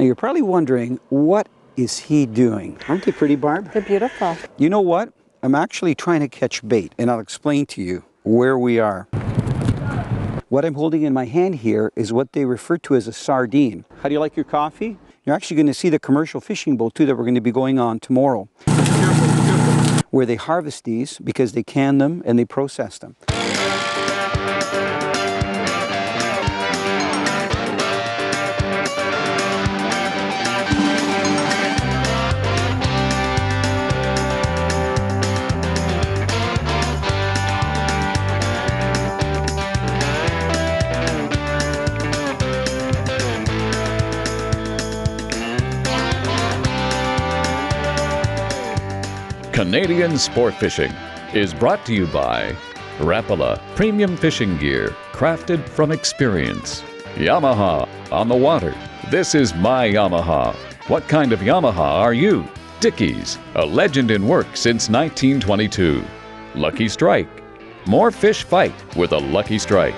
Now you're probably wondering, what is he doing? Aren't they pretty, Barb? They're beautiful. You know what? I'm actually trying to catch bait, and I'll explain to you where we are. What I'm holding in my hand here is what they refer to as a sardine. How do you like your coffee? You're actually going to see the commercial fishing boat too that we're going to be going on tomorrow, where they harvest these because they can them and they process them. Canadian Sport Fishing is brought to you by Rapala Premium Fishing Gear, crafted from experience. Yamaha on the water. This is my Yamaha. What kind of Yamaha are you? Dickies, a legend in work since 1922. Lucky Strike. More fish fight with a Lucky Strike.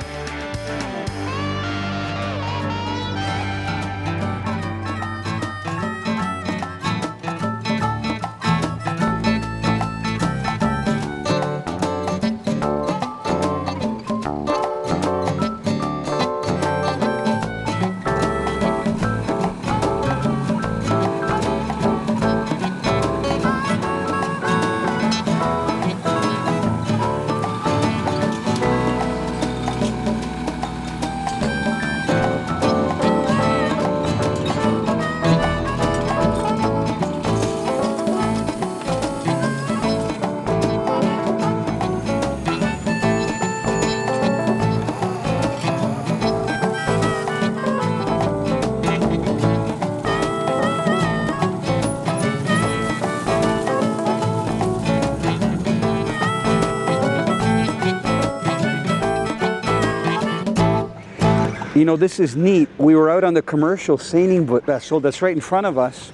You know, this is neat. We were out on the commercial seining vessel that's right in front of us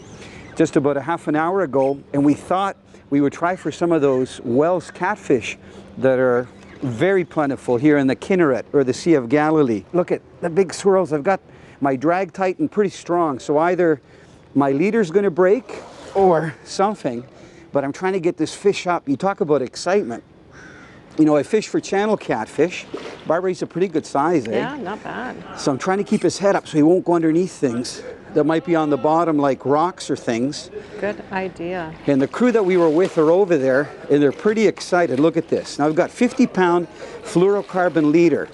just about a half an hour ago, and we thought we would try for some of those Wells catfish that are very plentiful here in the Kinneret or the Sea of Galilee. Look at the big swirls. I've got my drag tightened pretty strong, so either my leader's going to break or something, but I'm trying to get this fish up. You talk about excitement. You know, I fish for channel catfish. Barbara's a pretty good size, eh? Yeah, not bad. So I'm trying to keep his head up so he won't go underneath things that might be on the bottom, like rocks or things. Good idea. And the crew that we were with are over there, and they're pretty excited. Look at this. Now I've got 50-pound fluorocarbon leader.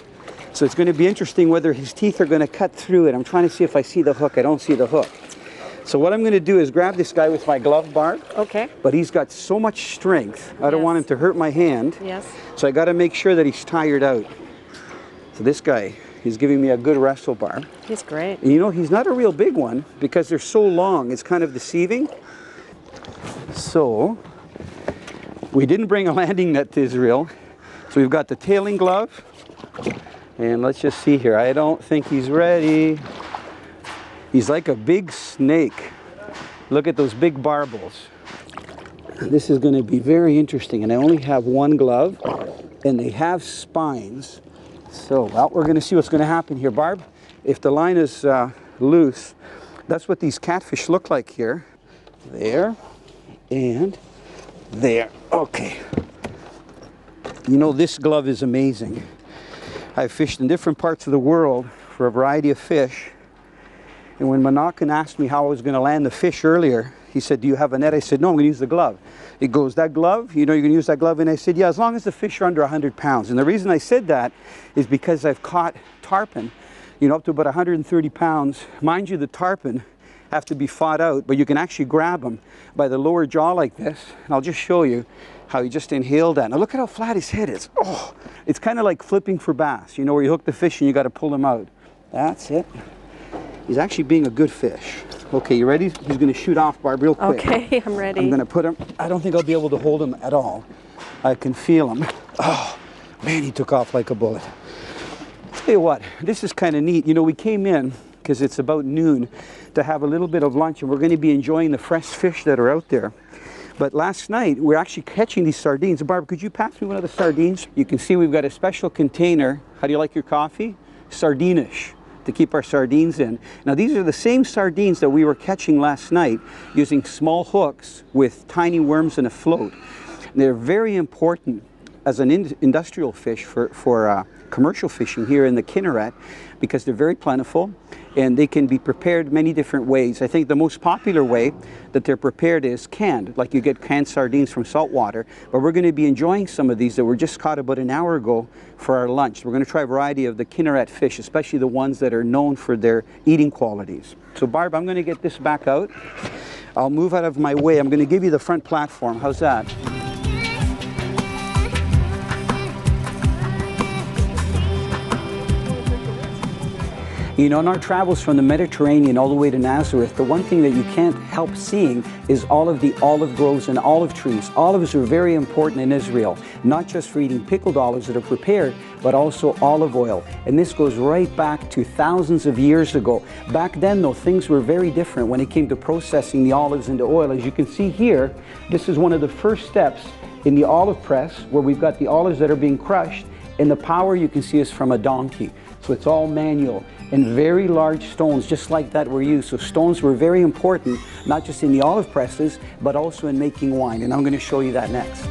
So it's going to be interesting whether his teeth are going to cut through it. I'm trying to see if I see the hook. I don't see the hook. So what I'm going to do is grab this guy with my glove, Barb. Okay. But he's got so much strength, I don't want him to hurt my hand. Yes. So I got to make sure that he's tired out. So this guy, he's giving me a good wrestle, Barb. He's great. And you know, he's not a real big one because they're so long. It's kind of deceiving. So we didn't bring a landing net to Israel. So we've got the tailing glove. And let's just see here. I don't think he's ready. He's like a big snake. Look at those big barbels. This is going to be very interesting. And I only have one glove, and they have spines. So, well, we're going to see what's going to happen here. Barb, if the line is loose, that's what these catfish look like here. There, and there. Okay. You know, this glove is amazing. I've fished in different parts of the world for a variety of fish. And when Monacan asked me how I was going to land the fish earlier, he said, do you have a net? I said, no, I'm going to use the glove. He goes, that glove? You know you're going to use that glove? And I said, yeah, as long as the fish are under 100 pounds. And the reason I said that is because I've caught tarpon, you know, up to about 130 pounds. Mind you, the tarpon have to be fought out, but you can actually grab them by the lower jaw like this. And I'll just show you how he just inhaled that. Now look at how flat his head is. Oh, it's kind of like flipping for bass, you know, where you hook the fish and you got to pull him out. That's it. He's actually being a good fish. Okay, you ready? He's going to shoot off, Barb, real quick. Okay, I'm ready. I'm going to put him, I don't think I'll be able to hold him at all. I can feel him. Oh, man, he took off like a bullet. Tell you what, this is kind of neat. You know, we came in, because it's about noon, to have a little bit of lunch, and we're going to be enjoying the fresh fish that are out there. But last night, we're actually catching these sardines. Barb, could you pass me one of the sardines? You can see we've got a special container. How do you like your coffee? Sardinish. to keep our sardines in. Now these are the same sardines that we were catching last night using small hooks with tiny worms in a float. They're very important as an industrial fish for commercial fishing here in the Kinneret because they're very plentiful and they can be prepared many different ways. I think the most popular way that they're prepared is canned, like you get canned sardines from saltwater, but we're going to be enjoying some of these that were just caught about an hour ago for our lunch. We're going to try a variety of the Kinneret fish, especially the ones that are known for their eating qualities. So Barb, I'm going to get this back out. I'll move out of my way. I'm going to give you the front platform. How's that? You know, in our travels from the Mediterranean all the way to Nazareth, the one thing that you can't help seeing is all of the olive groves and olive trees. Olives are very important in Israel, not just for eating pickled olives that are prepared, but also olive oil. And this goes right back to thousands of years ago. Back then, though, things were very different when it came to processing the olives into oil. As you can see here, this is one of the first steps in the olive press where we've got the olives that are being crushed, and the power you can see is from a donkey. So it's all manual. And very large stones, just like that, were used. So stones were very important, not just in the olive presses, but also in making wine. And I'm going to show you that next.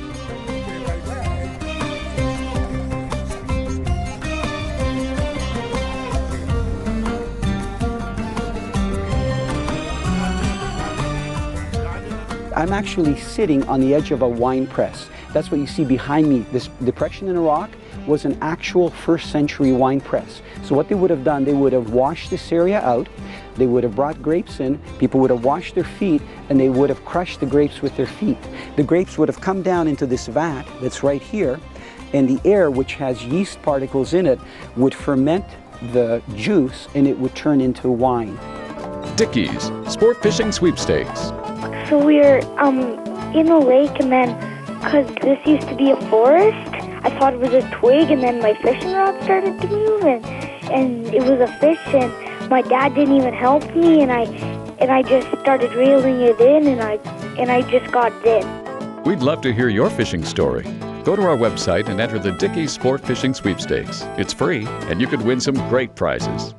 I'm actually sitting on the edge of a wine press. That's what you see behind me. This depression in the rock was an actual first century wine press. So what they would have done, they would have washed this area out, they would have brought grapes in, people would have washed their feet, and they would have crushed the grapes with their feet. The grapes would have come down into this vat that's right here, and the air, which has yeast particles in it, would ferment the juice and it would turn into wine. Dickie's Sport Fishing Sweepstakes. So we were in a lake, and then, because this used to be a forest, I thought it was a twig, and then my fishing rod started to move, and it was a fish, and my dad didn't even help me, and I just started reeling it in, and I just got it in. We'd love to hear your fishing story. Go to our website and enter the Dickie's Sport Fishing Sweepstakes. It's free, and you could win some great prizes.